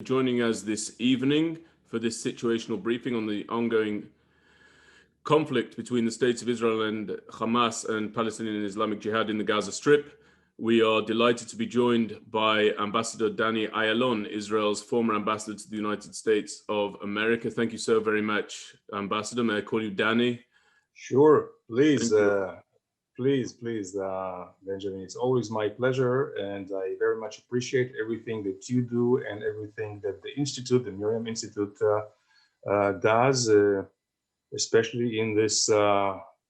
Joining us this evening for this situational briefing on the ongoing conflict between the states of Israel and Hamas and Palestinian Islamic Jihad in the Gaza Strip. We are delighted to be joined by Ambassador Danny Ayalon, Israel's former ambassador to the United States of America. Thank you so very much, Ambassador. May I call you Danny? Sure, please, Thank you. please, Benjamin. It's always my pleasure, and I very much appreciate everything that you do and everything that the Institute, the MirYam Institute, does, especially in this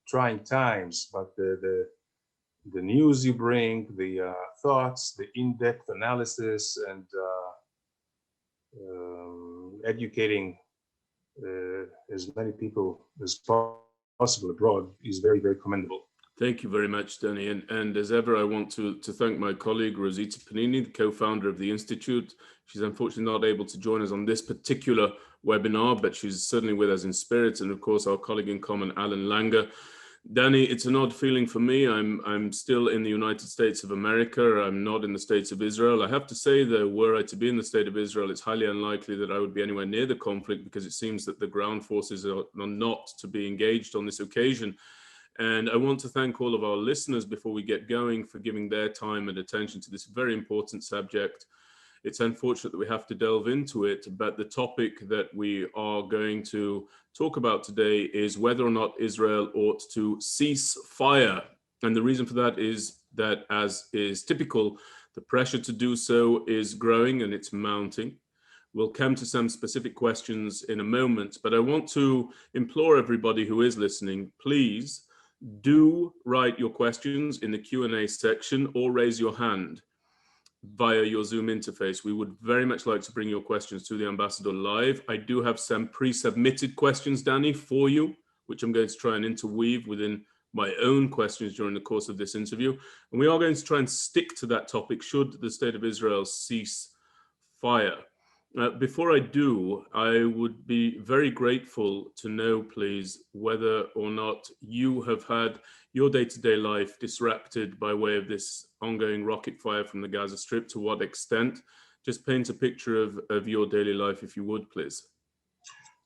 trying times. But the news you bring, the thoughts, the in-depth analysis, and educating as many people as possible abroad is very, very commendable. Thank you very much, Danny. And as ever, I want to thank my colleague, Rosita Panini, the co-founder of the Institute. She's unfortunately not able to join us on this particular webinar, but she's certainly with us in spirit. And of course, our colleague in common, Alan Langer. Danny, it's an odd feeling for me. I'm still in the United States of America. I'm not in the States of Israel. I have to say, though, were I to be in the State of Israel, it's highly unlikely that I would be anywhere near the conflict because it seems that the ground forces are not to be engaged on this occasion. And I want to thank all of our listeners before we get going for giving their time and attention to this very important subject. It's unfortunate that we have to delve into it, but the topic that we are going to talk about today is whether or not Israel ought to cease fire. And the reason for that is that, as is typical, the pressure to do so is growing and it's mounting. We'll come to some specific questions in a moment, but I want to implore everybody who is listening, please do write your questions in the Q&A section or raise your hand via your Zoom interface. We would very much like to bring your questions to the Ambassador live. I do have some pre-submitted questions, Danny, for you, which I'm going to try and interweave within my own questions during the course of this interview. And we are going to try and stick to that topic should the State of Israel cease fire. Before I do, I would be very grateful to know, please, whether or not you have had your day-to-day life disrupted by way of this ongoing rocket fire from the Gaza Strip. To what extent? Just paint a picture of your daily life, if you would, please.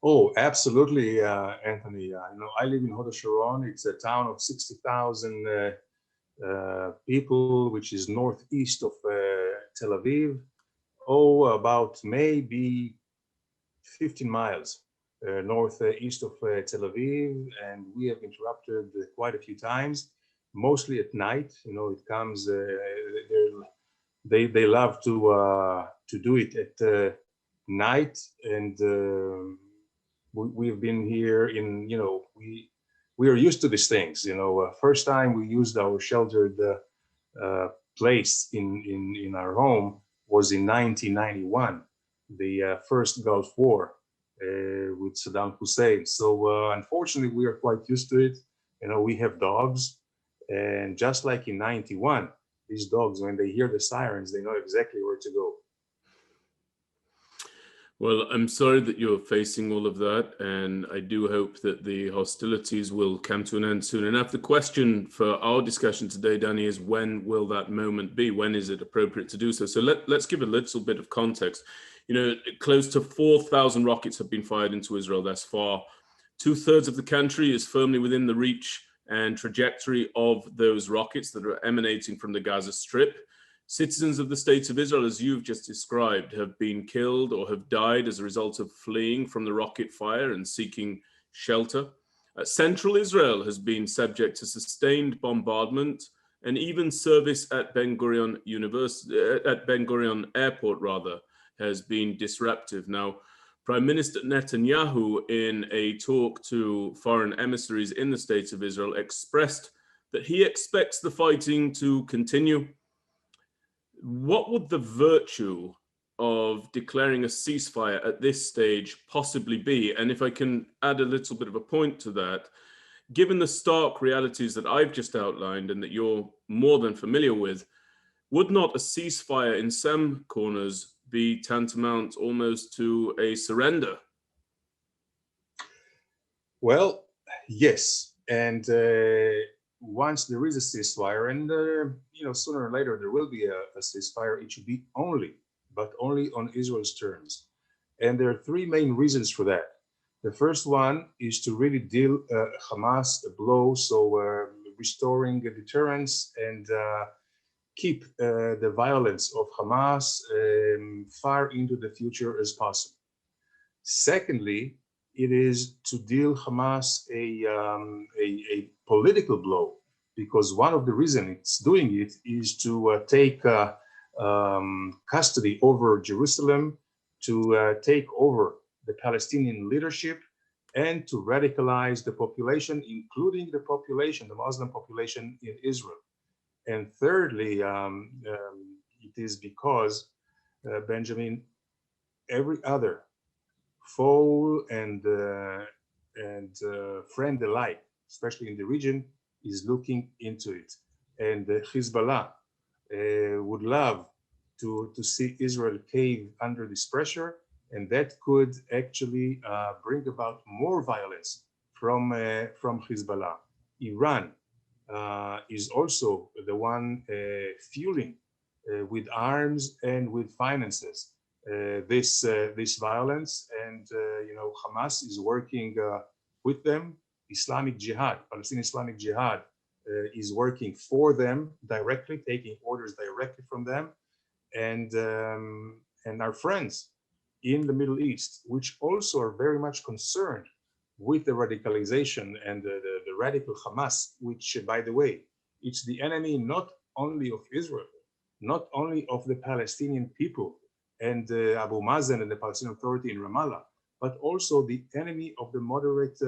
Oh, absolutely, Anthony. I live in Hod HaSharon. It's a town of 60,000 people, which is northeast of Tel Aviv. About maybe 15 miles northeast of Tel Aviv, and we have interrupted quite a few times, mostly at night. It comes. They love to do it at night, and we've been here in. We are used to these things. First time we used our sheltered place in our home was in 1991, the first Gulf War with Saddam Hussein. So unfortunately, we are quite used to it. We have dogs, and just like in 91, these dogs, when they hear the sirens, they know exactly where to go. Well, I'm sorry that you're facing all of that, and I do hope that the hostilities will come to an end soon enough. The question for our discussion today, Danny, is when will that moment be? When is it appropriate to do so? So let's give a little bit of context. Close to 4,000 rockets have been fired into Israel thus far. 2/3 of the country is firmly within the reach and trajectory of those rockets that are emanating from the Gaza Strip. Citizens of the State of Israel, as you've just described, have been killed or have died as a result of fleeing from the rocket fire and seeking shelter. Central Israel has been subject to sustained bombardment, and even service at Ben Gurion Airport has been disruptive. Now, Prime Minister Netanyahu, in a talk to foreign emissaries in the State of Israel, expressed that he expects the fighting to continue. What would the virtue of declaring a ceasefire at this stage possibly be? And if I can add a little bit of a point to that, given the stark realities that I've just outlined and that you're more than familiar with, would not a ceasefire in some corners be tantamount almost to a surrender? Well, yes. And once there is a ceasefire, and sooner or later there will be a ceasefire, it should be only but only on Israel's terms. And there are three main reasons for that. The first one is to really deal Hamas a blow, so restoring a deterrence and keep the violence of Hamas far into the future as possible. Secondly, it is to deal Hamas a political blow, because one of the reasons it's doing it is to take custody over Jerusalem, to take over the Palestinian leadership, and to radicalize the population, including the population, the Muslim population in Israel. And thirdly, it is because, Benjamin, every other foe and friend alike, especially in the region, is looking into it. And Hezbollah would love to see Israel cave under this pressure, and that could actually bring about more violence from Hezbollah. Iran is also the one fueling with arms and with finances this violence, and Hamas is working with them. Islamic Jihad, Palestinian Islamic Jihad, is working for them directly, taking orders directly from them, and our friends in the Middle East, which also are very much concerned with the radicalization and the radical Hamas, which, by the way, it's the enemy not only of Israel, not only of the Palestinian people and Abu Mazen and the Palestinian Authority in Ramallah, but also the enemy of the moderate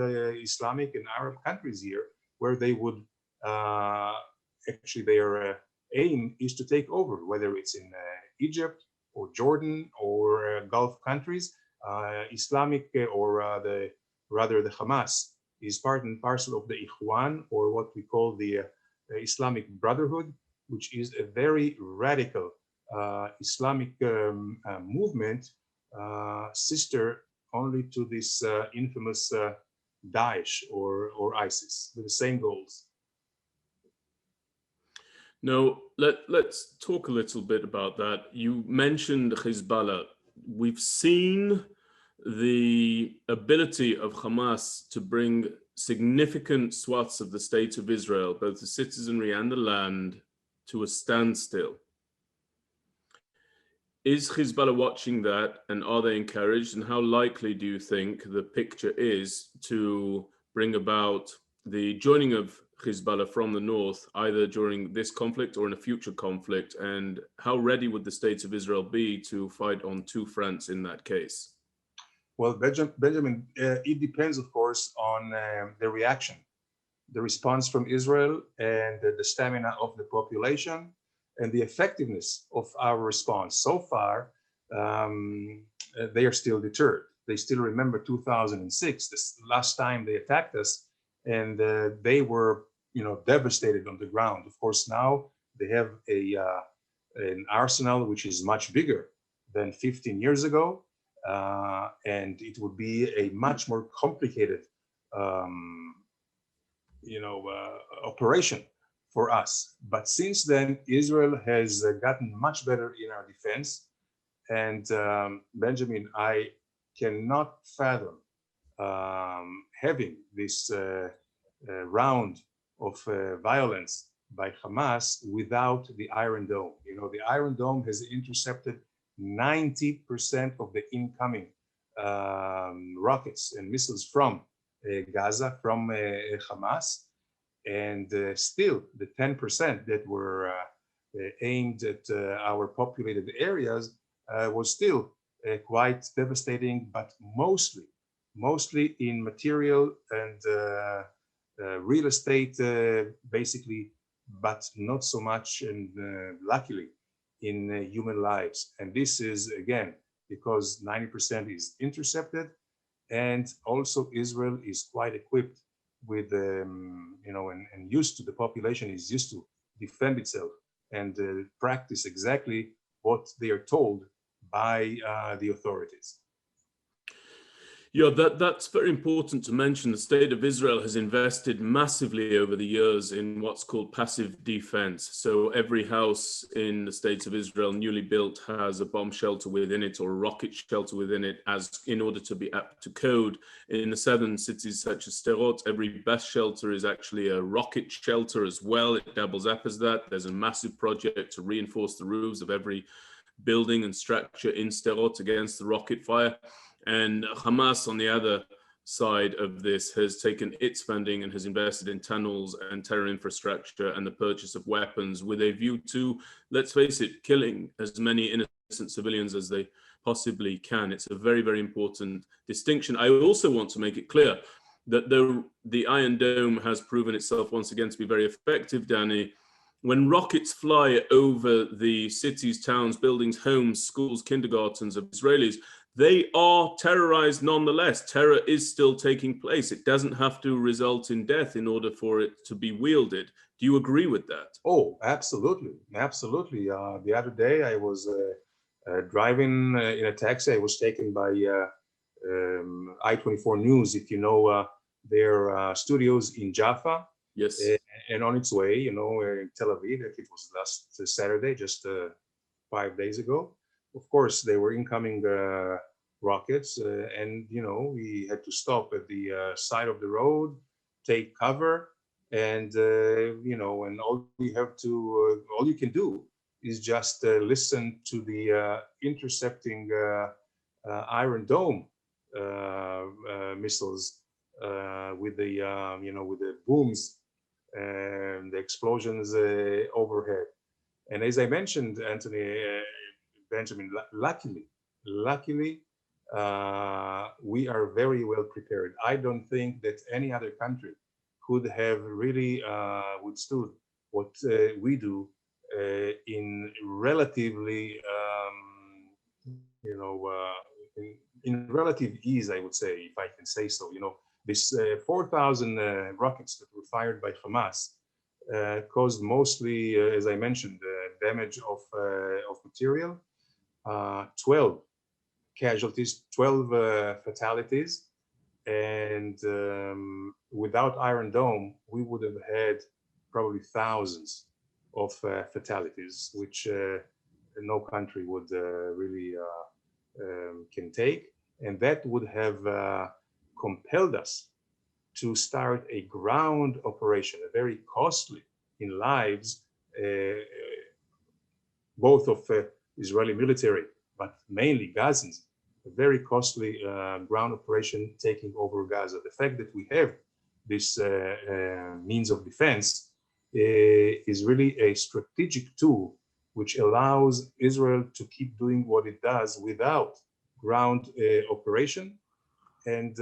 Islamic and Arab countries here, where they would actually their aim is to take over, whether it's in Egypt or Jordan or Gulf countries. Islamic or the Hamas is part and parcel of the Ikhwan, or what we call the Islamic Brotherhood, which is a very radical Islamic movement, sister only to this infamous Daesh or ISIS, with the same goals. Now, let's talk a little bit about that. You mentioned Hezbollah. We've seen the ability of Hamas to bring significant swaths of the state of Israel, both the citizenry and the land, to a standstill. Is Hezbollah watching that, and are they encouraged? And how likely do you think the picture is to bring about the joining of Hezbollah from the north, either during this conflict or in a future conflict? And how ready would the state of Israel be to fight on two fronts in that case? Well, Benjamin, it depends, of course, on the reaction, the response from Israel, and the stamina of the population, and the effectiveness of our response. So far, they are still deterred. They still remember 2006, this last time they attacked us, and they were, devastated on the ground. Of course, now they have an arsenal which is much bigger than 15 years ago, and it would be a much more complicated, operation for us. But since then, Israel has gotten much better in our defense. And Benjamin, I cannot fathom having this round of violence by Hamas without the Iron Dome. The Iron Dome has intercepted 90% of the incoming rockets and missiles from Gaza, from Hamas. And still, the 10% that were aimed at our populated areas was still quite devastating, but mostly in material and real estate, basically, but not so much, and luckily, in human lives. And this is, again, because 90% is intercepted, and also Israel is quite equipped with, and used to, the population is used to defend itself and practice exactly what they are told by the authorities. Yeah, that's very important to mention. The state of Israel has invested massively over the years in what's called passive defense. So every house in the states of Israel, newly built, has a bomb shelter within it or a rocket shelter within it, as in order to be apt to code. In the southern cities such as Sderot, every bus shelter is actually a rocket shelter as well. It doubles up as that. There's a massive project to reinforce the roofs of every building and structure in Sderot against the rocket fire. And Hamas, on the other side of this, has taken its funding and has invested in tunnels and terror infrastructure and the purchase of weapons with a view to, let's face it, killing as many innocent civilians as they possibly can. It's a very, very important distinction. I also want to make it clear that though the Iron Dome has proven itself once again to be very effective, Danny, when rockets fly over the cities, towns, buildings, homes, schools, kindergartens of Israelis, they are terrorized nonetheless. Terror is still taking place. It doesn't have to result in death in order for it to be wielded. Do you agree with that? Oh, absolutely. Absolutely. The other day I was driving in a taxi. I was taken by I-24 News, if you know their studios in Jaffa. Yes. And on its way, you know, in Tel Aviv. It was last Saturday, just 5 days ago. Of course, they were incoming rockets, and you know, we had to stop at the side of the road, take cover, and you know, and all you can do is just listen to the intercepting Iron Dome missiles with the you know, with the booms and the explosions overhead. And as I mentioned, Anthony, Benjamin, luckily, we are very well prepared. I don't think that any other country could have really withstood what we do in relatively, you know, in relative ease, I would say, if I can say so. You know, this 4,000 rockets that were fired by Hamas caused mostly, as I mentioned, damage of material, 12 casualties, 12 fatalities. And without Iron Dome, we would have had probably thousands of fatalities, which no country would really can take. And that would have compelled us to start a ground operation, a very costly in lives, both of Israeli military, but mainly Gazans, a very costly ground operation taking over Gaza. The fact that we have this means of defense is really a strategic tool which allows Israel to keep doing what it does without ground operation. And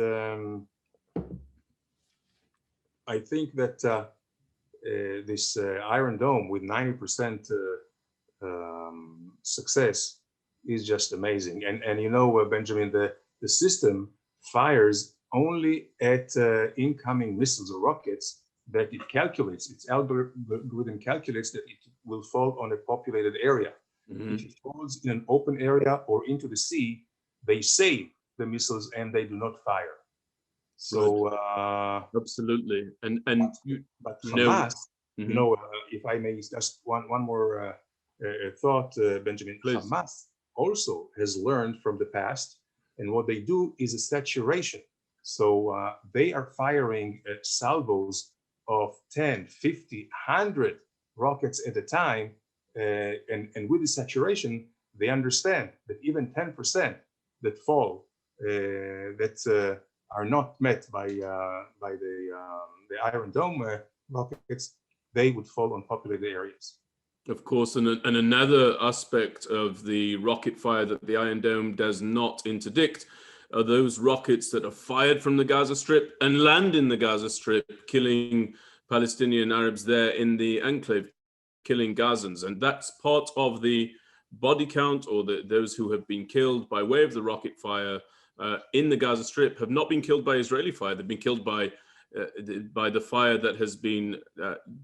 I think that this Iron Dome with 90% success is just amazing. And you know, Benjamin, the system fires only at incoming missiles or rockets that it calculates. Its algorithm calculates that it will fall on a populated area. Mm-hmm. If it falls in an open area or into the sea, they save the missiles and they do not fire. So absolutely. But Hamas, mm-hmm. You know, if I may just one more thought, Benjamin. Please. Hamas also has learned from the past, and what they do is a saturation. So they are firing salvos of 10, 50, 100 rockets at a time, and with the saturation, they understand that even 10% that fall, are not met by the Iron Dome rockets, they would fall on populated areas. Of course, and another aspect of the rocket fire that the Iron Dome does not interdict are those rockets that are fired from the Gaza Strip and land in the Gaza Strip, killing Palestinian Arabs there in the enclave, killing Gazans. And that's part of the body count, or those who have been killed by way of the rocket fire in the Gaza Strip have not been killed by Israeli fire. They've been killed by the fire that has been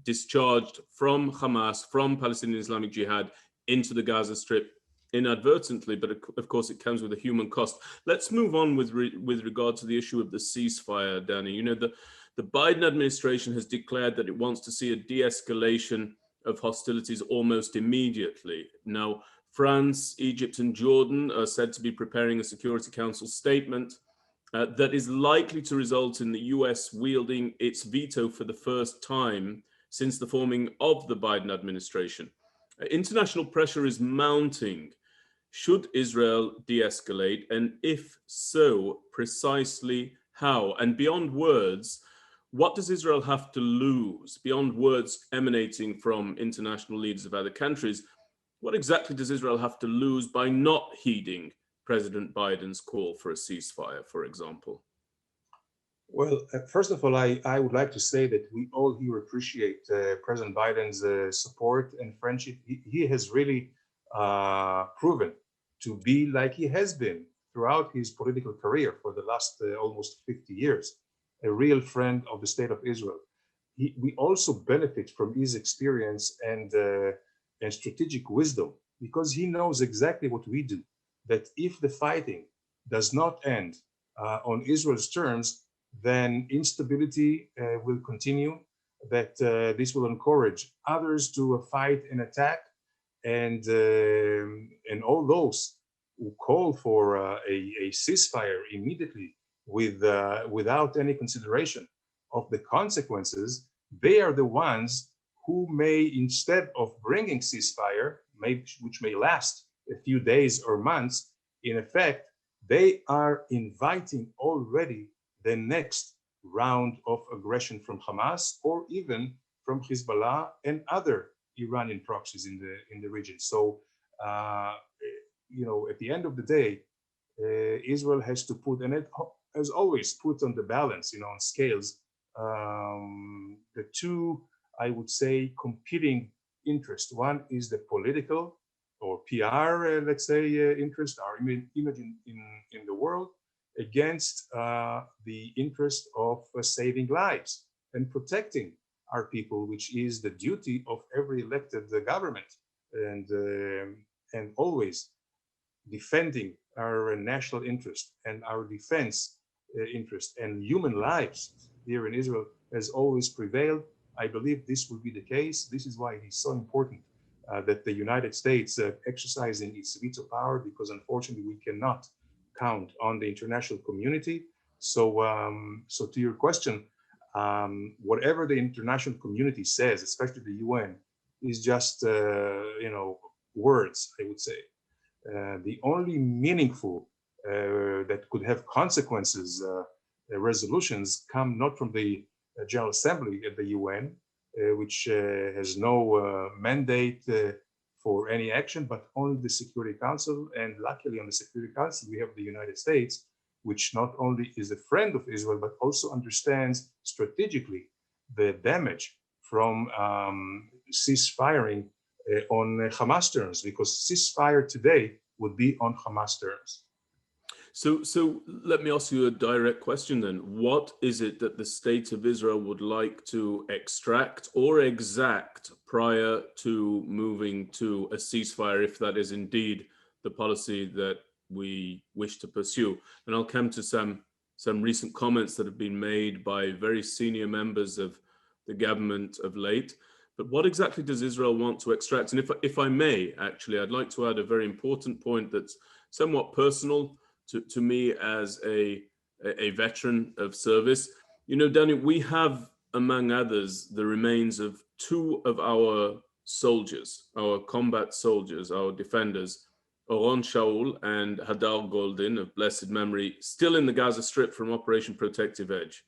discharged from Hamas, from Palestinian Islamic Jihad into the Gaza Strip, inadvertently, but of course it comes with a human cost. Let's move on with regard to the issue of the ceasefire, Danny. You know, the Biden administration has declared that it wants to see a de-escalation of hostilities almost immediately. Now, France, Egypt, and Jordan are said to be preparing a Security Council statement that is likely to result in the US wielding its veto for the first time since the forming of the Biden administration. International pressure is mounting. Should Israel de-escalate? And if so, precisely how? And beyond words, what does Israel have to lose? Beyond words emanating from international leaders of other countries, what exactly does Israel have to lose by not heeding President Biden's call for a ceasefire, for example? Well, first of all, I would like to say that we all here appreciate President Biden's support and friendship. He has really proven to be, like he has been throughout his political career for the last almost 50 years, a real friend of the state of Israel. We also benefit from his experience and strategic wisdom, because he knows exactly what we do, that if the fighting does not end on Israel's terms, then instability will continue, that this will encourage others to fight and attack, and all those who call for a ceasefire immediately without any consideration of the consequences, they are the ones who may, instead of bringing ceasefire, which may last a few days or months, in effect, they are inviting already the next round of aggression from Hamas, or even from Hezbollah and other Iranian proxies in the region. So, you know, at the end of the day, Israel has to put, and it has always put on the balance, you know, on scales, the two, I would say, competing interests. One is the political or PR, let's say, interest, our image in the world, against the interest of saving lives and protecting our people, which is the duty of every elected government, and always defending our national interest and our defense interest and human lives here in Israel has always prevailed. I believe this will be the case. This is why it is so important that the United States exercising its veto power, because unfortunately we cannot count on the international community. So, so to your question, whatever the international community says, especially the UN, is just you know, words, I would say. The only meaningful that could have consequences resolutions come not from the General Assembly at the UN, which has no mandate for any action, but only the Security Council. And luckily on the Security Council, we have the United States, which not only is a friend of Israel, but also understands strategically the damage from ceasefiring on Hamas terms, because ceasefire today would be on Hamas terms. So let me ask you a direct question then. What is it that the state of Israel would like to extract or exact prior to moving to a ceasefire, if that is indeed the policy that we wish to pursue? And I'll come to some recent comments that have been made by very senior members of the government of late. But what exactly does Israel want to extract? And if I may, actually, I'd like to add a very important point that's somewhat personal to me as a veteran of service. You know, Danny, we have, among others, the remains of two of our soldiers, our combat soldiers, our defenders, Oron Shaul and Hadar Goldin, of blessed memory, still in the Gaza Strip from Operation Protective Edge.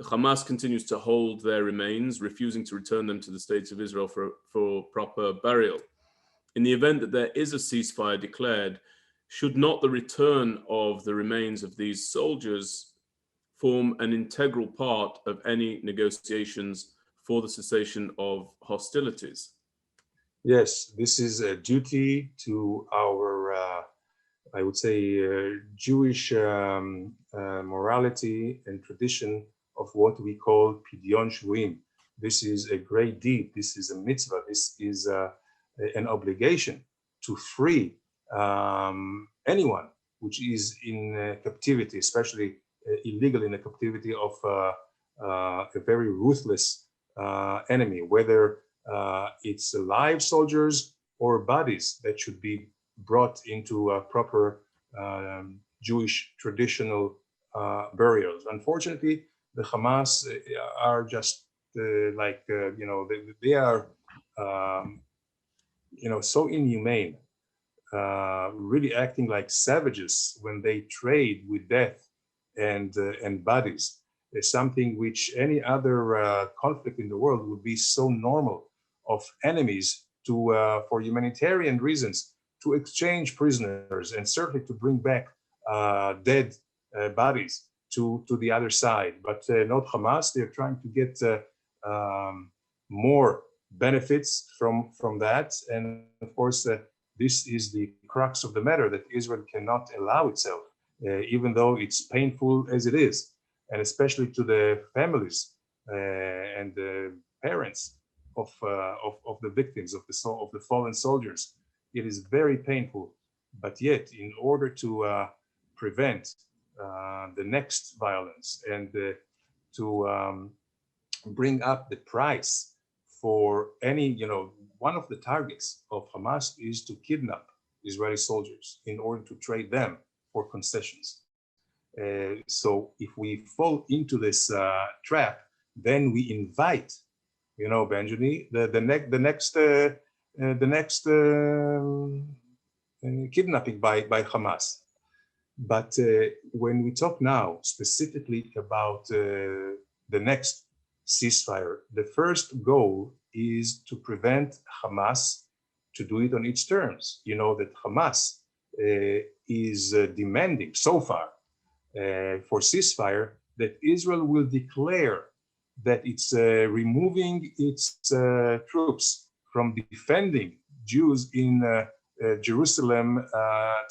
Hamas continues to hold their remains, refusing to return them to the State of Israel for proper burial. In the event that there is a ceasefire declared, should not the return of the remains of these soldiers form an integral part of any negotiations for the cessation of hostilities? Yes, this is a duty to our, I would say, Jewish morality and tradition of what we call Pidyon Shurim. This is a great deed. This is a mitzvah. This is an obligation to free anyone which is in captivity, especially illegal in the captivity of a very ruthless enemy, whether it's live soldiers or bodies that should be brought into proper Jewish traditional burials. Unfortunately, the Hamas are just they are so inhumane, really acting like savages when they trade with death and bodies. Is something which any other conflict in the world would be so normal of enemies to for humanitarian reasons to exchange prisoners and certainly to bring back dead bodies to the other side. But not Hamas. They're trying to get more benefits from that, and of course this is the crux of the matter, that Israel cannot allow itself, even though it's painful as it is, and especially to the families and the parents of the victims of the fallen soldiers. It is very painful, but yet in order to prevent the next violence and to bring up the price for any, one of the targets of Hamas is to kidnap Israeli soldiers in order to trade them for concessions. So if we fall into this trap, then we invite, Benjamin, the next kidnapping by Hamas. But when we talk now specifically about the next ceasefire, the first goal is to prevent Hamas to do it on its terms. You know that Hamas is demanding so far for ceasefire that Israel will declare that it's removing its troops from defending Jews in Jerusalem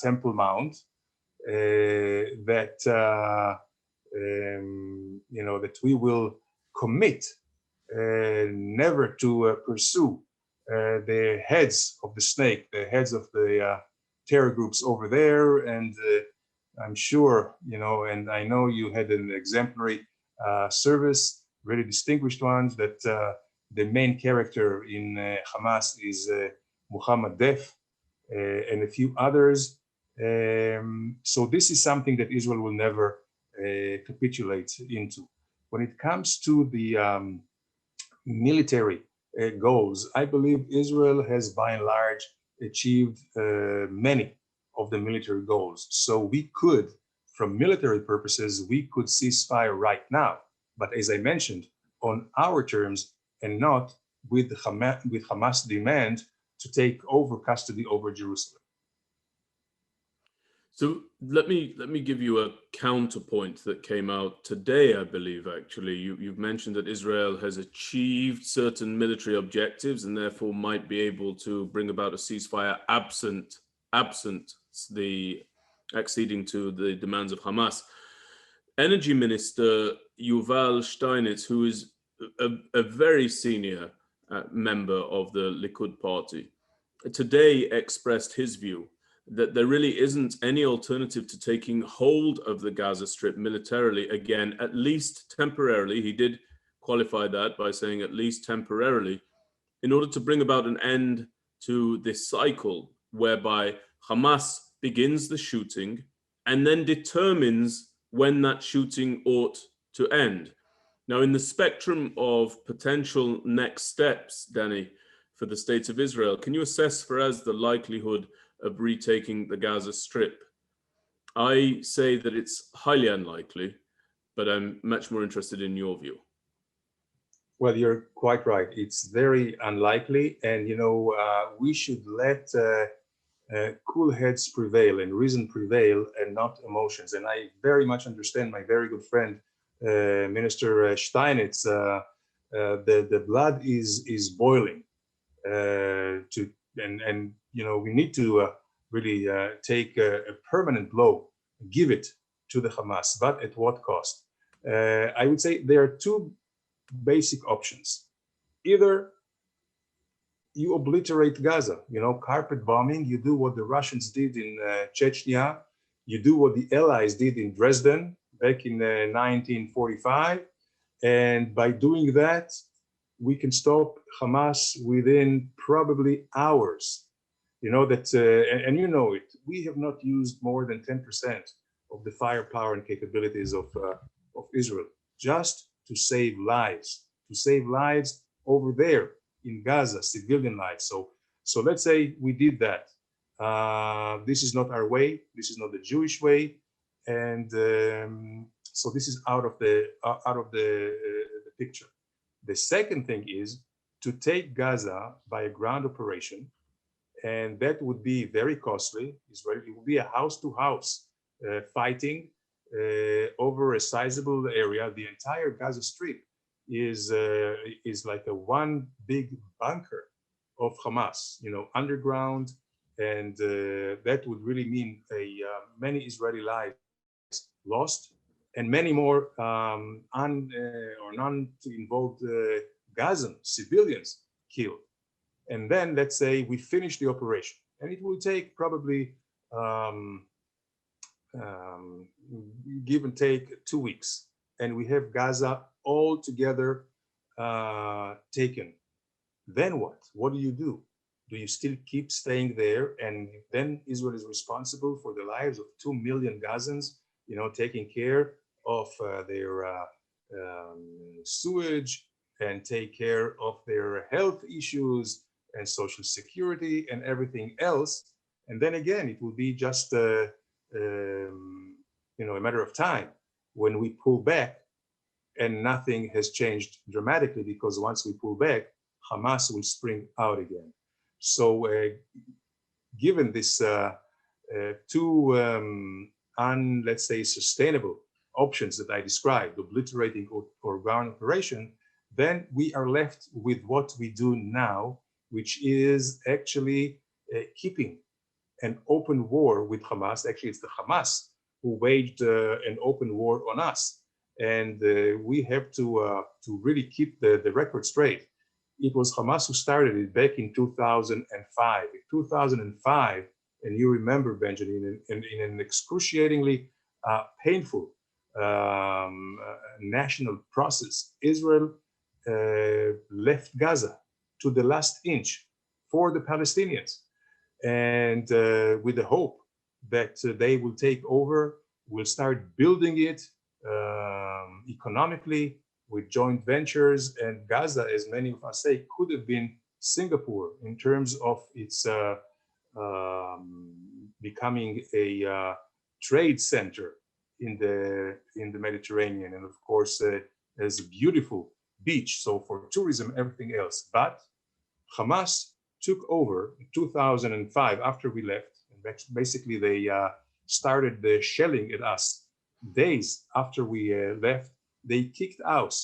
Temple Mount, that that we will commit never to pursue the heads of the snake, the heads of the terror groups over there. And I'm sure, and I know you had an exemplary service, really distinguished ones, that the main character in Hamas is Muhammad Def and a few others. So this is something that Israel will never capitulate into. When it comes to the military goals, I believe Israel has by and large achieved many of the military goals. So we could, from military purposes, we could cease fire right now. But as I mentioned, on our terms and not with Hamas demand to take over custody over Jerusalem. So let me give you a counterpoint that came out today, I believe. Actually, you've mentioned that Israel has achieved certain military objectives and therefore might be able to bring about a ceasefire absent the acceding to the demands of Hamas. Energy Minister Yuval Steinitz, who is a very senior member of the Likud party, today expressed his view that there really isn't any alternative to taking hold of the Gaza Strip militarily again, at least temporarily. He did qualify that by saying at least temporarily, in order to bring about an end to this cycle whereby Hamas begins the shooting and then determines when that shooting ought to end. Now, in the spectrum of potential next steps, Danny, for the state of Israel, can you assess for us the likelihood of retaking the Gaza Strip? I say that it's highly unlikely, but I'm much more interested in your view. Well, you're quite right. It's very unlikely, and we should let cool heads prevail and reason prevail, and not emotions. And I very much understand my very good friend, Minister Steinitz. The blood is boiling. We need to really take a permanent blow, give it to the Hamas, but at what cost? I would say there are two basic options. Either you obliterate Gaza. You know, carpet bombing. You do what the Russians did in Chechnya. You do what the Allies did in Dresden back in 1945. And by doing that, we can stop Hamas within probably hours. You know that, and you know it. We have not used more than 10% of the firepower and capabilities of Israel just to save lives over there in Gaza, civilian lives. So let's say we did that. This is not our way. This is not the Jewish way, and so this is out of the picture. The second thing is to take Gaza by a ground operation, and that would be very costly. It would be a house-to-house fighting over a sizable area. The entire Gaza Strip is like a one big bunker of Hamas, you know, underground, and that would really mean many Israeli lives lost and many more non-involved Gazan civilians killed. And then let's say we finish the operation, and it will take probably give and take 2 weeks, and we have Gaza all together taken. Then what? What do you do? Do you still keep staying there, and then Israel is responsible for the lives of 2 million Gazans, you know, taking care of their sewage and take care of their health issues and social security and everything else? And then again, it will be just you know, a matter of time when we pull back, and nothing has changed dramatically, because once we pull back, Hamas will spring out again. So given this two let's say sustainable options that I described, obliterating or ground operation, then we are left with what we do now, which is actually keeping an open war with Hamas. Actually, it's the Hamas who waged an open war on us. And we have to really keep the record straight. It was Hamas who started it back in 2005. In 2005, and you remember, Benjamin, in an excruciatingly painful national process, Israel left Gaza to the last inch for the Palestinians, and with the hope that they will take over, will start building it economically with joint ventures. And Gaza, as many of us say, could have been Singapore in terms of its becoming a trade center in the Mediterranean, and of course there's a beautiful beach, so for tourism, everything else. But Hamas took over in 2005 after we left, and basically they started the shelling at us days after we left. They kicked out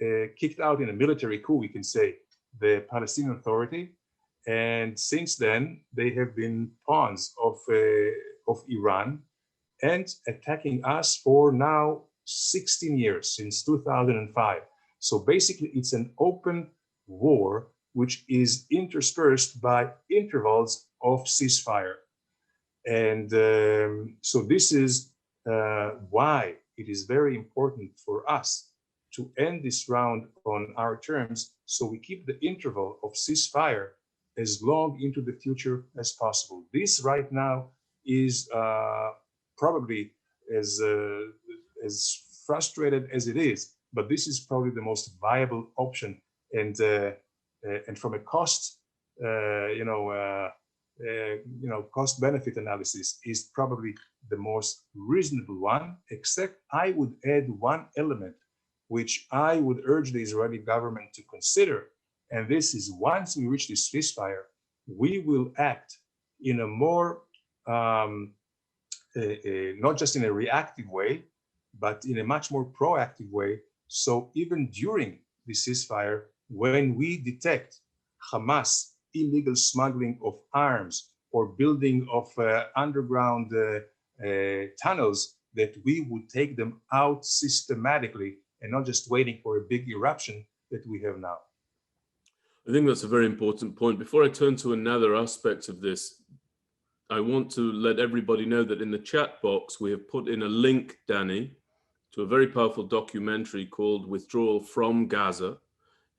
in a military coup, we can say, the Palestinian Authority, and since then they have been pawns of Iran and attacking us for now 16 years, since 2005. So basically it's an open war which is interspersed by intervals of ceasefire. And so this is why it is very important for us to end this round on our terms, so we keep the interval of ceasefire as long into the future as possible. This right now is probably as frustrated as it is, but this is probably the most viable option, and from a cost, cost benefit analysis is probably the most reasonable one. Except I would add one element which I would urge the Israeli government to consider, and this is, once we reach this ceasefire, we will act in a more not just in a reactive way, but in a much more proactive way. So even during the ceasefire, when we detect Hamas illegal smuggling of arms or building of underground tunnels, that we would take them out systematically and not just waiting for a big eruption that we have now. I think that's a very important point. Before I turn to another aspect of this, I want to let everybody know that in the chat box, we have put in a link, Danny, to a very powerful documentary called Withdrawal from Gaza.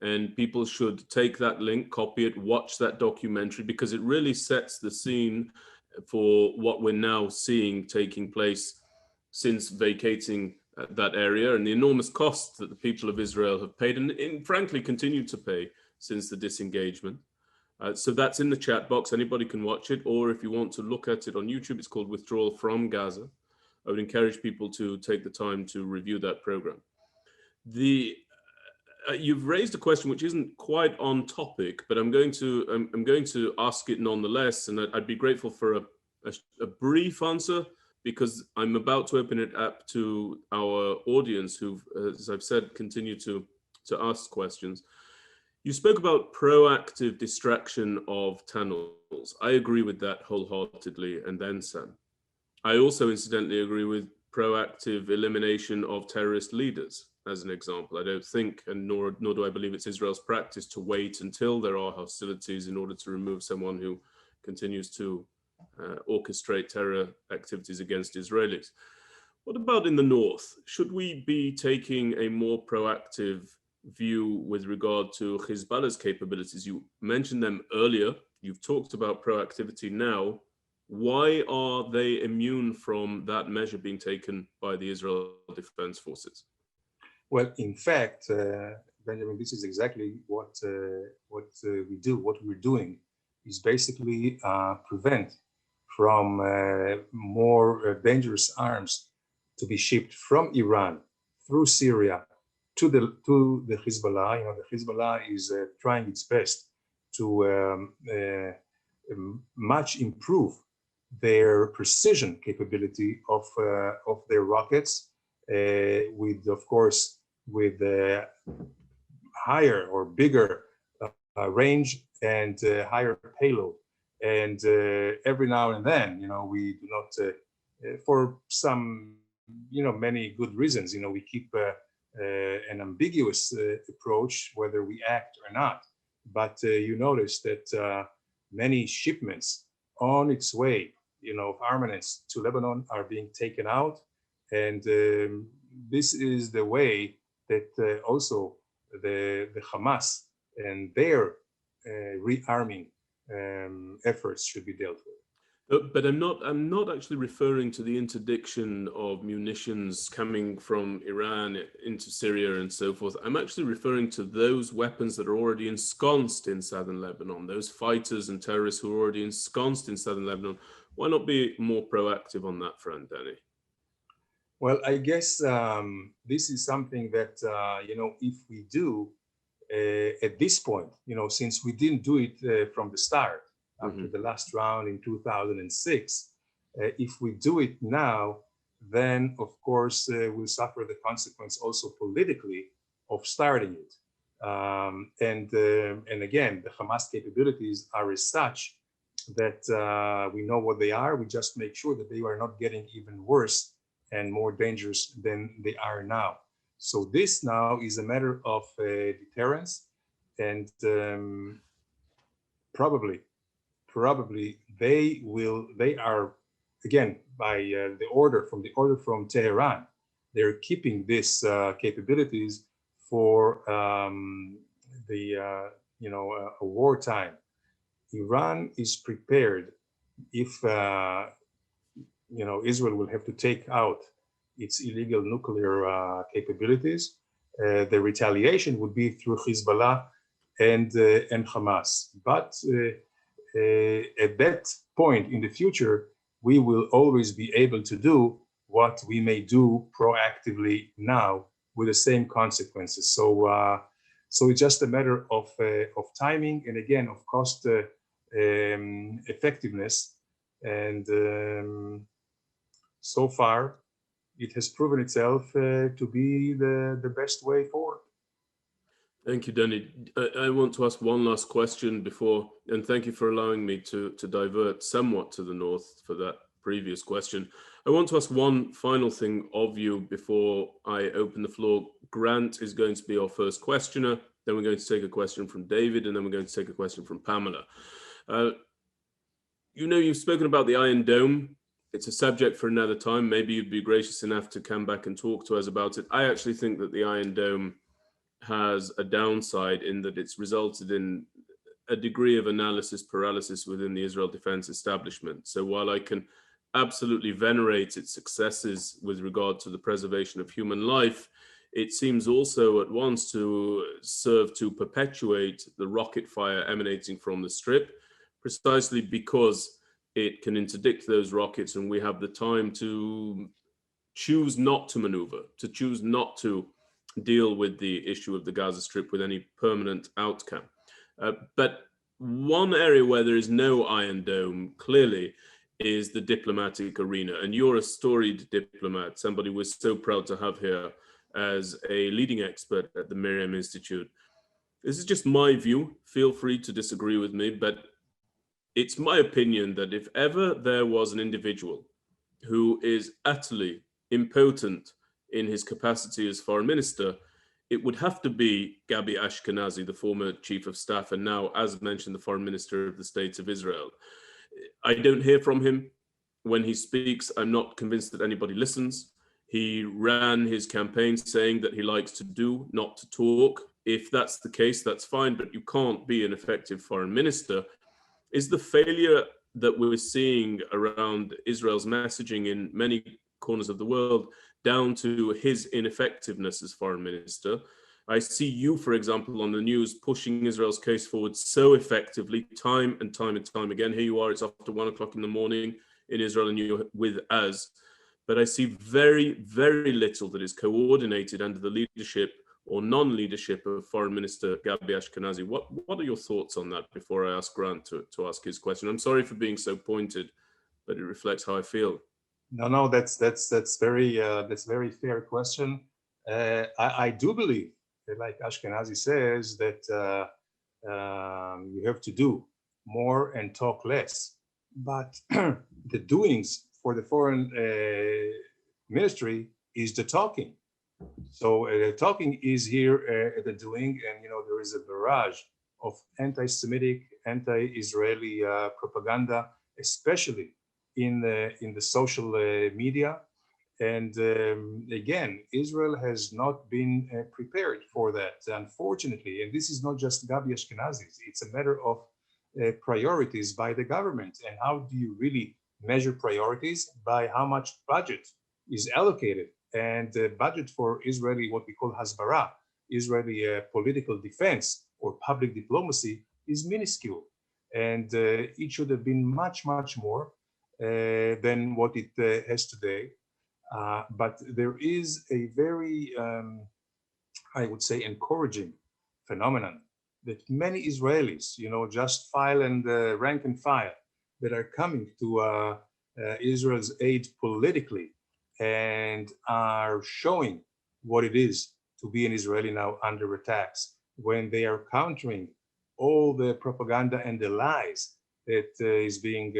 And people should take that link, copy it, watch that documentary, because it really sets the scene for what we're now seeing taking place since vacating that area, and the enormous costs that the people of Israel have paid and frankly continue to pay since the disengagement. So that's in the chat box. Anybody can watch it, or if you want to look at it on YouTube, it's called Withdrawal from Gaza. I would encourage people to take the time to review that program. You've raised a question which isn't quite on topic, but I'm going to ask it nonetheless, and I'd be grateful for a brief answer, because I'm about to open it up to our audience who, as I've said, continue to ask questions. You spoke about proactive distraction of tunnels. I agree with that wholeheartedly, and then some. I also incidentally agree with proactive elimination of terrorist leaders, as an example. I don't think, and nor do I believe it's Israel's practice to wait until there are hostilities in order to remove someone who continues to orchestrate terror activities against Israelis. What about in the north? Should we be taking a more proactive view with regard to Hezbollah's capabilities? You mentioned them earlier. You've talked about proactivity now. Why are they immune from that measure being taken by the Israel Defense Forces? Well, in fact, Benjamin, this is exactly what we do. What we're doing is basically prevent from more dangerous arms to be shipped from Iran through Syria to the Hezbollah. You know, the Hezbollah is trying its best to much improve their precision capability of their rockets, with, of course, with higher or bigger range and higher payload. And every now and then, you know, we do not, for some, you know, many good reasons, you know, we keep an ambiguous approach whether we act or not. But you notice that many shipments on its way, you know, of armaments to Lebanon are being taken out. And this is the way that also the Hamas and their rearming efforts should be dealt with. But I'm not actually referring to the interdiction of munitions coming from Iran into Syria and so forth. I'm actually referring to those weapons that are already ensconced in southern Lebanon, those fighters and terrorists who are already ensconced in southern Lebanon. Why not be more proactive on that front, Danny? Well, I guess this is something that, you know, if we do at this point, you know, since we didn't do it from the start, after the last round in 2006, if we do it now, then of course we'll suffer the consequence also politically of starting it. And again, the Hamas capabilities are as such that we know what they are. We just make sure that they are not getting even worse and more dangerous than they are now. So this now is a matter of deterrence, and probably they are, again, by the order from Tehran, they're keeping these capabilities for you know, a wartime. Iran is prepared if you know, Israel will have to take out its illegal nuclear capabilities. The retaliation would be through Hezbollah and Hamas. But at that point in the future, we will always be able to do what we may do proactively now with the same consequences. So, so it's just a matter of timing, and again, of cost effectiveness. And so far, it has proven itself to be the best way forward. Thank you, Danny. I want to ask one last question before, and thank you for allowing me to divert somewhat to the north for that previous question. I want to ask one final thing of you before I open the floor. Grant is going to be our first questioner. Then we're going to take a question from David, and then we're going to take a question from Pamela. You've spoken about the Iron Dome. It's a subject for another time. Maybe you'd be gracious enough to come back and talk to us about it. I actually think that the Iron Dome has a downside in that it's resulted in a degree of analysis paralysis within the Israel defense establishment. So while I can absolutely venerate its successes with regard to the preservation of human life, it seems also at once to serve to perpetuate the rocket fire emanating from the Strip, precisely because it can interdict those rockets, and we have the time to choose not to maneuver, to choose not to deal with the issue of the Gaza Strip with any permanent outcome. But one area where there is no Iron Dome, clearly, is the diplomatic arena. And you're a storied diplomat, somebody we're so proud to have here as a leading expert at the MirYam Institute. This is just my view. Feel free to disagree with me, but it's my opinion that if ever there was an individual who is utterly impotent in his capacity as foreign minister, it would have to be Gabi Ashkenazi, the former chief of staff, and now, as mentioned, the foreign minister of the State of Israel. I don't hear from him. When he speaks, I'm not convinced that anybody listens. He ran his campaign saying that he likes to do, not to talk. If that's the case, that's fine, but you can't be an effective foreign minister. Is the failure that we're seeing around Israel's messaging in many corners of the world down to his ineffectiveness as foreign minister? I see you, for example, on the news pushing Israel's case forward so effectively, time and time and time again. Here you are, it's after 1 o'clock in the morning in Israel and you're with us. But I see very, very little that is coordinated under the leadership or non-leadership of Foreign Minister Gabi Ashkenazi. What are your thoughts on that before I ask Grant to ask his question? I'm sorry for being so pointed, but it reflects how I feel. No, that's very fair question. I do believe, like Ashkenazi says, that you have to do more and talk less. But the doings for the foreign ministry is the talking. So the talking is here at the doing, and there is a barrage of anti-Semitic, anti-Israeli propaganda, especially in the social media. And again, Israel has not been prepared for that, unfortunately. And this is not just Gabi Ashkenazi's; it's a matter of priorities by the government. And how do you really measure priorities? By how much budget is allocated. And the budget for Israeli, what we call hasbara, Israeli political defense or public diplomacy, is minuscule. And it should have been much, much more than what it has today. But there is a very, I would say, encouraging phenomenon that many Israelis, just file and rank and file, that are coming to Israel's aid politically and are showing what it is to be an Israeli now under attacks, when they are countering all the propaganda and the lies that is being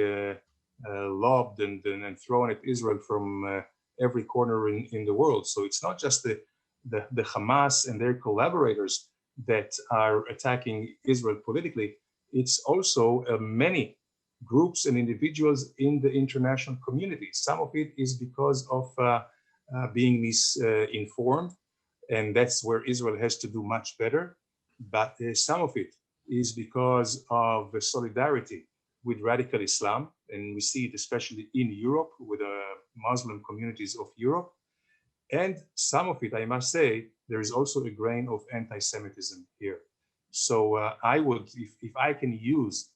lobbed and thrown at Israel from every corner in the world. So it's not just the Hamas and their collaborators that are attacking Israel politically, it's also many groups and individuals in the international community. Some of it is because of being misinformed, and that's where Israel has to do much better. But some of it is because of the solidarity with radical Islam, and we see it especially in Europe with the Muslim communities of Europe. And some of it, I must say, there is also a grain of anti-Semitism here. So I would, if I can use,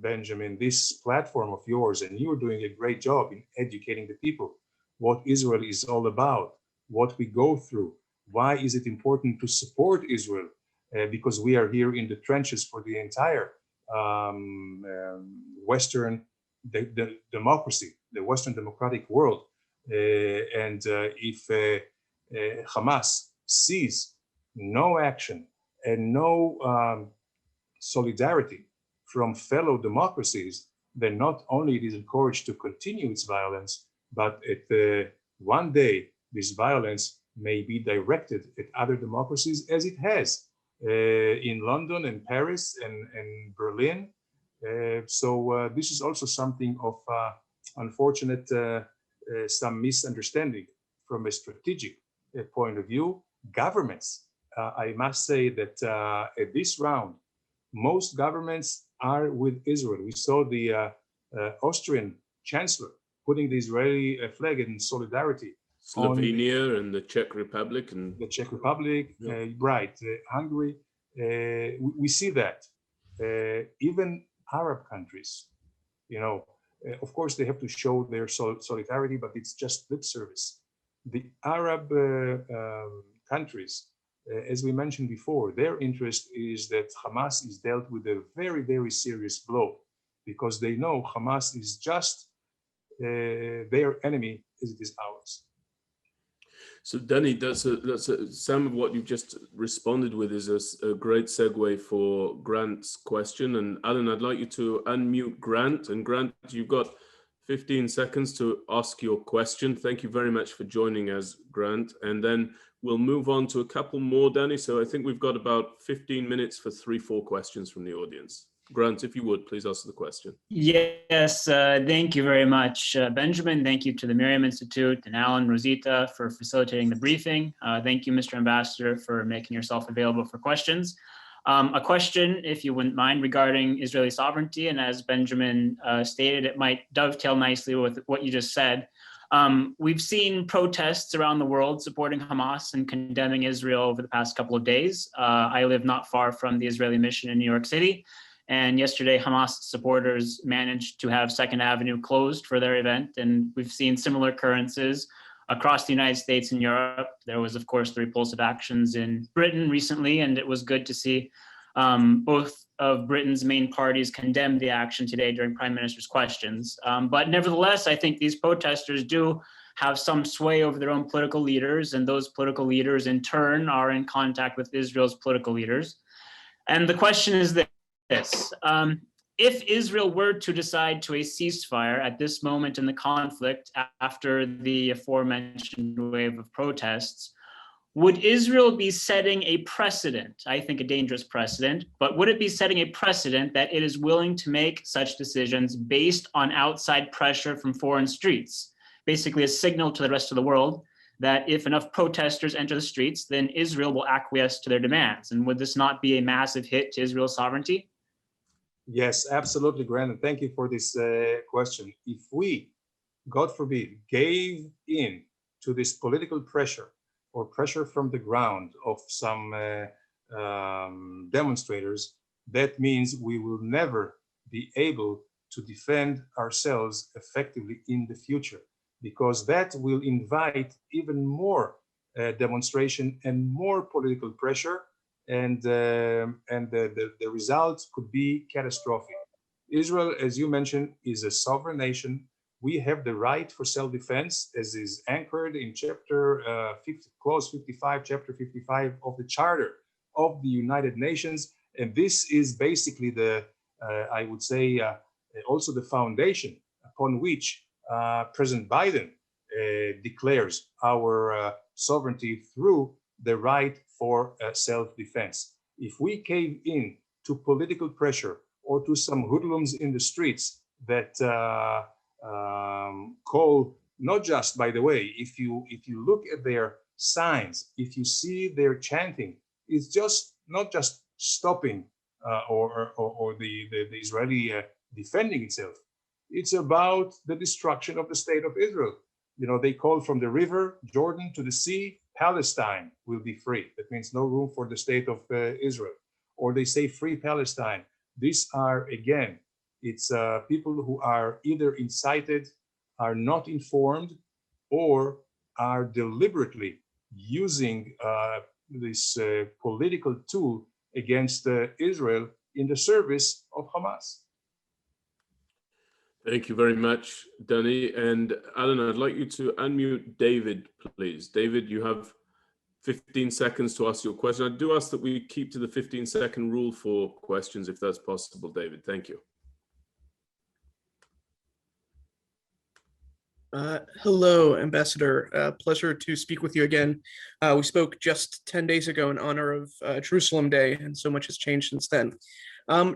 Benjamin, this platform of yours, and you're doing a great job in educating the people, what Israel is all about, what we go through, why is it important to support Israel, because we are here in the trenches for the entire Western democracy, the Western democratic world. And if Hamas sees no action and no solidarity from fellow democracies, then not only it is encouraged to continue its violence, but one day this violence may be directed at other democracies, as it has in London and Paris and Berlin. So this is also something of unfortunate, some misunderstanding from a strategic point of view. Governments, I must say that at this round, most governments are with Israel. We saw the Austrian chancellor putting the Israeli flag in solidarity. Slovenia and the Czech Republic and the Czech Republic, yeah. Right, Hungary. We see that. Even Arab countries, of course, they have to show their solidarity, but it's just lip service. The Arab countries, as we mentioned before, their interest is that Hamas is dealt with a very, very serious blow, because they know Hamas is just their enemy as it is ours. So, Danny, some of what you've just responded with is a great segue for Grant's question. And Alan, I'd like you to unmute Grant. And Grant, you've got 15 seconds to ask your question. Thank you very much for joining us, Grant. And then we'll move on to a couple more, Danny. So I think we've got about 15 minutes for 3-4 questions from the audience. Grant, if you would, please ask the question. Yes, thank you very much, Benjamin. Thank you to the MirYam Institute and Alan, Rosita for facilitating the briefing. Thank you, Mr. Ambassador, for making yourself available for questions. A question, if you wouldn't mind, regarding Israeli sovereignty. And as Benjamin stated, it might dovetail nicely with what you just said. We've seen protests around the world supporting Hamas and condemning Israel over the past couple of days. I live not far from the Israeli mission in New York City. And yesterday, Hamas supporters managed to have 2nd Avenue closed for their event. And we've seen similar occurrences across the United States and Europe. There was, of course, the repulsive actions in Britain recently, and it was good to see both of Britain's main parties condemn the action today during Prime Minister's questions. But nevertheless, I think these protesters do have some sway over their own political leaders, and those political leaders in turn are in contact with Israel's political leaders. And the question is this. If Israel were to decide to a ceasefire at this moment in the conflict after the aforementioned wave of protests, would Israel be setting a precedent, I think a dangerous precedent, but would it be setting a precedent that it is willing to make such decisions based on outside pressure from foreign streets? Basically a signal to the rest of the world that if enough protesters enter the streets, then Israel will acquiesce to their demands. And would this not be a massive hit to Israel's sovereignty? Yes, absolutely, Grant. And thank you for this question. If we, God forbid, gave in to this political pressure or pressure from the ground of some demonstrators, that means we will never be able to defend ourselves effectively in the future, because that will invite even more demonstration and more political pressure. And the results could be catastrophic. Israel, as you mentioned, is a sovereign nation. We have the right for self-defense, as is anchored in clause 55, chapter 55 of the Charter of the United Nations. And this is basically I would say, also the foundation upon which President Biden declares our sovereignty through the right for self-defense. If we cave in to political pressure or to some hoodlums in the streets that call, not just, by the way, if you look at their signs, if you see their chanting, it's just not just stopping or the Israeli defending itself. It's about the destruction of the state of Israel. They call from the river Jordan to the sea, Palestine will be free. That means no room for the state of Israel. Or they say free Palestine. These are, again, it's people who are either incited, are not informed, or are deliberately using this political tool against Israel in the service of Hamas. Thank you very much, Danny. And Alan, I'd like you to unmute David, please. David, you have 15 seconds to ask your question. I do ask that we keep to the 15-second rule for questions, if that's possible, David. Thank you. Hello, Ambassador. Pleasure to speak with you again. We spoke just 10 days ago in honor of Jerusalem Day, and so much has changed since then.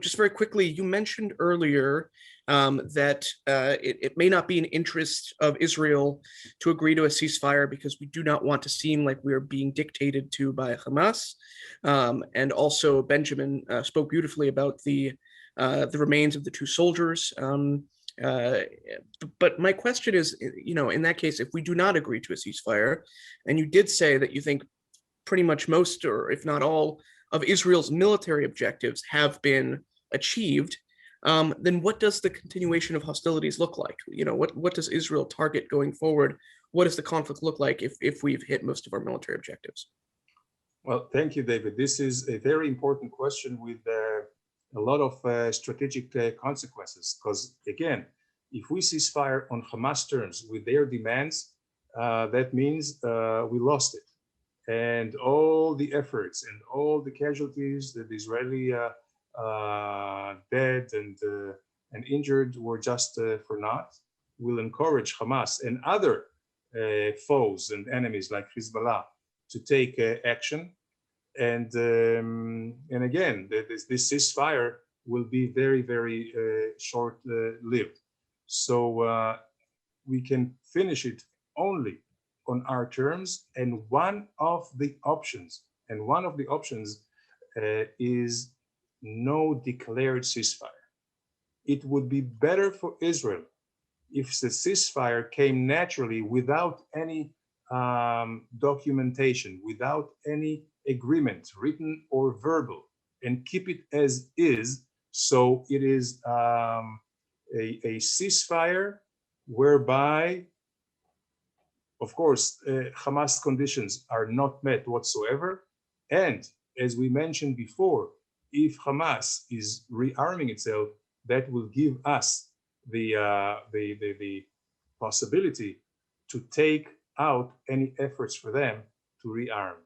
Just very quickly, you mentioned earlier that it may not be in interest of Israel to agree to a ceasefire because we do not want to seem like we are being dictated to by Hamas. And also, Benjamin spoke beautifully about the remains of the two soldiers. Uh, but my question is, in that case, if we do not agree to a ceasefire, and you did say that you think pretty much most, or if not all, of Israel's military objectives have been achieved, then what does the continuation of hostilities look like? What does Israel target going forward? What does the conflict look like if we've hit most of our military objectives? Well, thank you, David. This is a very important question with a lot of strategic consequences. Because again, if we ceasefire on Hamas terms with their demands, that means we lost it. And all the efforts and all the casualties that the Israeli dead and injured were just for naught, will encourage Hamas and other foes and enemies like Hezbollah to take action. And again, this ceasefire will be very, very short-lived. So we can finish it only on our terms. And one of the options is no declared ceasefire. It would be better for Israel if the ceasefire came naturally without any documentation, without any agreement, written or verbal, and keep it as is. So it is a ceasefire whereby, of course, Hamas conditions are not met whatsoever. And as we mentioned before, if Hamas is rearming itself, that will give us the possibility to take out any efforts for them to rearm.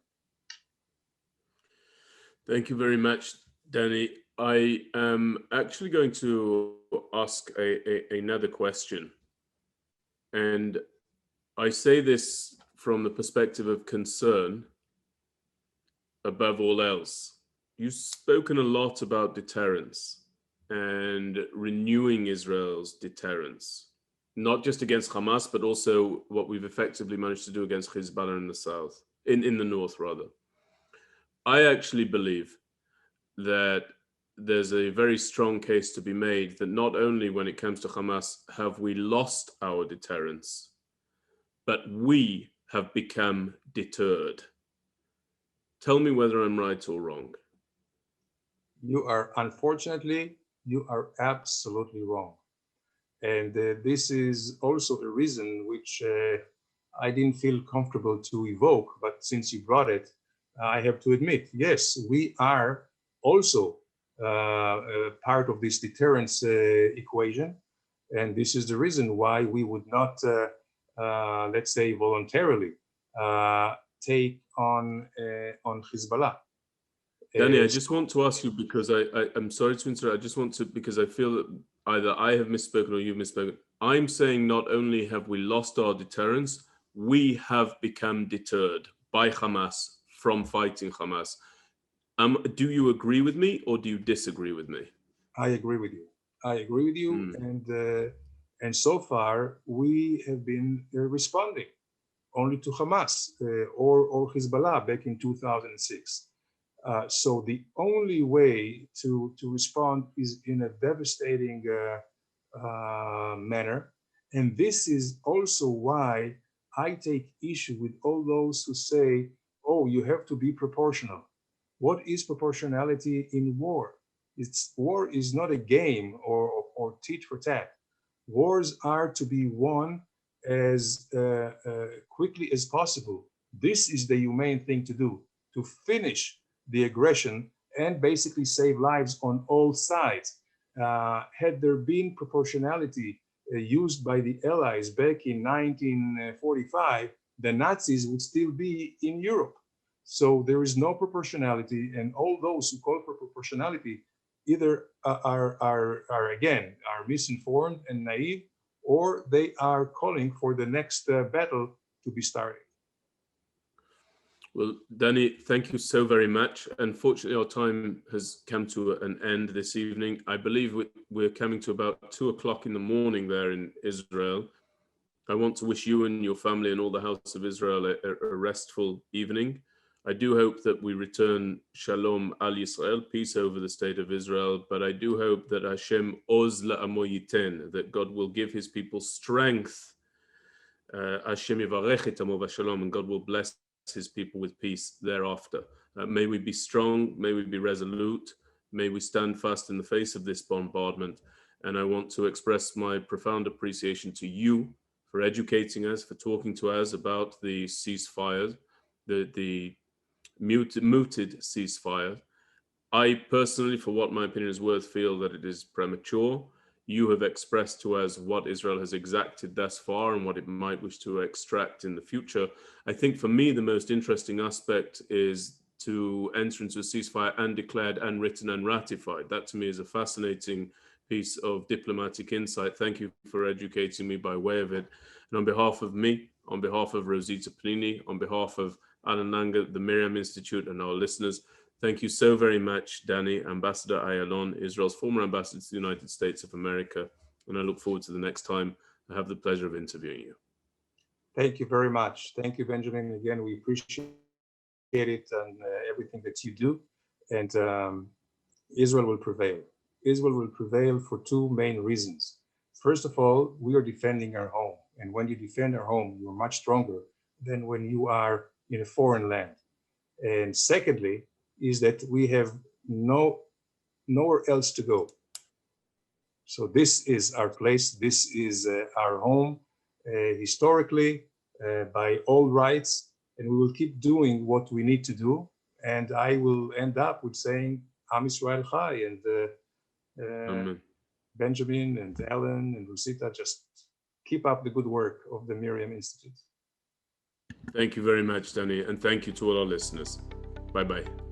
Thank you very much, Danny. I am actually going to ask another question. And I say this from the perspective of concern above all else. You've spoken a lot about deterrence and renewing Israel's deterrence, not just against Hamas, but also what we've effectively managed to do against Hezbollah in the south, in the north, rather. I actually believe that there's a very strong case to be made that not only when it comes to Hamas have we lost our deterrence, but we have become deterred. Tell me whether I'm right or wrong. Unfortunately, you are absolutely wrong. And this is also a reason which I didn't feel comfortable to evoke, but since you brought it, I have to admit, yes, we are also part of this deterrence equation. And this is the reason why we would not, let's say, voluntarily take on Hezbollah. Danny, I just want to ask you, because I'm sorry to interrupt, I just want to, because I feel that either I have misspoken or you've misspoken. I'm saying not only have we lost our deterrence, we have become deterred by Hamas from fighting Hamas. Do you agree with me or do you disagree with me? I agree with you. And so far we have been responding only to Hamas or Hezbollah back in 2006. So the only way to respond is in a devastating manner. And this is also why I take issue with all those who say, oh, you have to be proportional. What is proportionality in war? War is not a game or tit for tat. Wars are to be won as quickly as possible. This is the humane thing to do, to finish the aggression and basically save lives on all sides. Had there been proportionality used by the Allies back in 1945, the Nazis would still be in Europe. So there is no proportionality, and all those who call for proportionality either are misinformed and naive, or they are calling for the next battle to be started. Well, Danny, thank you so very much. Unfortunately, our time has come to an end this evening. I believe we're coming to about 2 o'clock in the morning there in Israel. I want to wish you and your family and all the house of Israel a restful evening. I do hope that we return Shalom al Yisrael, peace over the state of Israel, but I do hope that Hashem oz la'amo yiten, that God will give his people strength. Hashem yivarech et amo v'shalom, and God will bless his people with peace thereafter. May we be strong, may we be resolute, may we stand fast in the face of this bombardment. And I want to express my profound appreciation to you for educating us, for talking to us about the ceasefire, the mooted ceasefire. I personally, for what my opinion is worth, feel that it is premature. You have expressed to us what Israel has exacted thus far and what it might wish to extract in the future. I think for me, the most interesting aspect is to enter into a ceasefire undeclared, unwritten, unratified. That to me is a fascinating piece of diplomatic insight. Thank you for educating me by way of it. And on behalf of me, on behalf of Rosita Panini, on behalf of Alan Langer, the MirYam Institute, and our listeners, thank you so very much, Danny, Ambassador Ayalon, Israel's former ambassador to the United States of America. And I look forward to the next time I have the pleasure of interviewing you. Thank you very much. Thank you, Benjamin. Again, we appreciate it and everything that you do. And Israel will prevail. Israel will prevail for two main reasons. First of all, we are defending our home. And when you defend our home, you're much stronger than when you are in a foreign land. And secondly, is that we have nowhere else to go. So this is our place. This is our home historically by all rights, and we will keep doing what we need to do. And I will end up with saying Am Yisrael Chai, and Benjamin and Alan and Rosita, just keep up the good work of the MirYam Institute. Thank you very much, Danny, and thank you to all our listeners. Bye-bye.